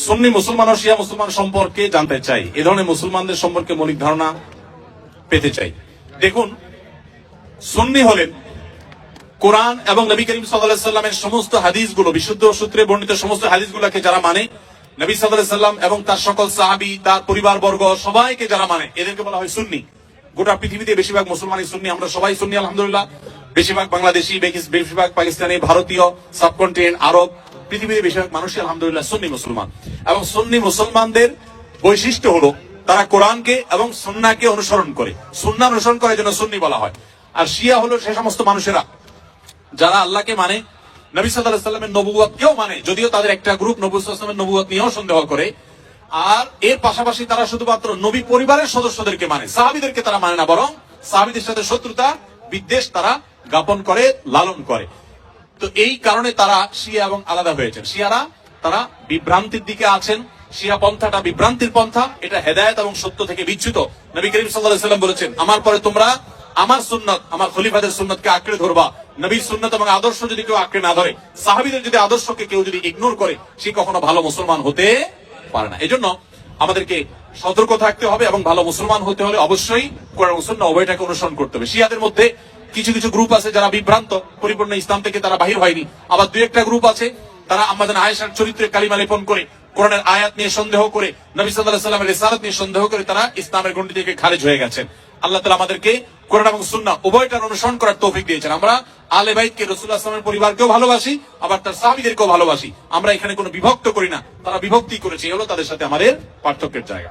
সুন্নি মুসলমান ও শিয়া মুসলমান সম্পর্কে জানতে চাই, এ ধরনের মুসলমানদের সম্পর্কে মৌলিক ধারণা পেতে চাই। দেখুন, সুন্নি হলেন কোরআন এবং নবী করিম সাল্লাল্লাহু আলাইহি সাল্লামের সমস্ত হাদিসগুলো, বিশুদ্ধ সূত্রে বর্ণিত সমস্ত হাদিসগুলোকে যারা মানে, নবী সাল্লাল্লাহু আলাইহি সাল্লাম এবং তার সকল সাহাবী, তার পরিবারবর্গ সবাইকে যারা মানে, এদেরকে বলা হয় সুন্নি। গোটা পৃথিবীতে বেশিরভাগ মুসলমানই সুন্নি, আমরা সবাই সুন্নি আলহামদুলিল্লাহ। বেশিরভাগ বাংলাদেশি, বেশিরভাগ পাকিস্তানি, ভারতীয়, সাবকন্টিনেন্ট, আরব, পৃথিবীর বেশিরভাগ মানুষই আলহামদুলিল্লাহ সুন্নি মুসলমান। এবং সুন্নি মুসলমানদের বৈশিষ্ট্য হলো তারা কোরআনকে এবং সুন্নাহকে অনুসরণ করে, সুন্নাহ অনুসরণ করার জন্য সুন্নি বলা হয়। আর শিয়া হলো সে সমস্ত মানুষেরা যারা আল্লাহকে মানে, নবী সাল্লাল্লাহু আলাইহি সাল্লামের নবুয়তকেও মানে, যদিও তাদের একটা গ্রুপ নবী সাল্লাল্লাহু আলাইহি সাল্লামের নবুয়ত নিয়েও সন্দেহ করে। আর এর পাশাপাশি তারা শুধুমাত্র নবী পরিবারের সদস্যদেরকে মানে, সাহাবীদেরকে তারা মানে না, বরং সাহাবীদের সাথে শত্রুতা বিদ্বেষ তারা জ্ঞাপন করে, লালন করে। তো এই কারণে তারা শিয়া এবং আলাদা হয়েছেন। শিয়ারা তারা বিভ্রান্তির দিকে আছেন। শিয়া পন্থাটা বিভ্রান্তির পন্থা, এটা হেদায়েত এবং সত্য থেকে বিচ্যুত। নবী করিম সাল্লাল্লাহু আলাইহি সাল্লাম বলেছেন, আমার পরে তোমরা আমার সুন্নাত, আমার খলিফাদের সুন্নাতকে আঁকড়ে ধরবা। নবীর সুন্নাত এবং আদর্শ যদি কেউ আঁকড়ে না ধরে, সাহাবীদের যদি আদর্শকে কেউ যদি ইগনোর করে, সে কখনো ভালো মুসলমান হতে পারে না। এজন্য আমাদেরকে সতর্ক থাকতে হবে এবং ভালো মুসলমান হতে হলে অবশ্যই কোরআন ও সুন্নাহ উভয়টাকে অনুসরণ করতে হবে। শিয়াদের মধ্যে কিছু কিছু গ্রুপ আছে যারা বিভ্রান্ত, পরিপূর্ণ ইসলাম থেকে তারা বাহির হয়নি। আবার দুই একটা গ্রুপ আছে তারা আমাদের আয়েশার চরিত্রে কালিমা লেপন করে, কোরআনের আয়াত নিয়ে সন্দেহ করে, নবী সাল্লাল্লাহু আলাইহি সাল্লামের রিসালাত নিয়ে সন্দেহ করে তারা ইসলামের গণ্ডি থেকে খারিজ হয়ে গেছেন। আল্লাহ তাআলা আমাদেরকে কোরআন এবং সুন্নাহ উভয়টার অনুসরণ করার তৌফিক দিয়েছেন। আমরা আলে বাইতকে, রাসূলুল্লাহ সাল্লাল্লাহু আলাইহি ওয়াসাল্লামের পরিবারকেও ভালোবাসি, আবার তার সাহাবীদেরকেও ভালোবাসি। আমরা এখানে কোনো বিভক্ত করি না, তারা বিভক্তি করেছে, এই হলো তাদের সাথে আমাদের পার্থক্যের জায়গা।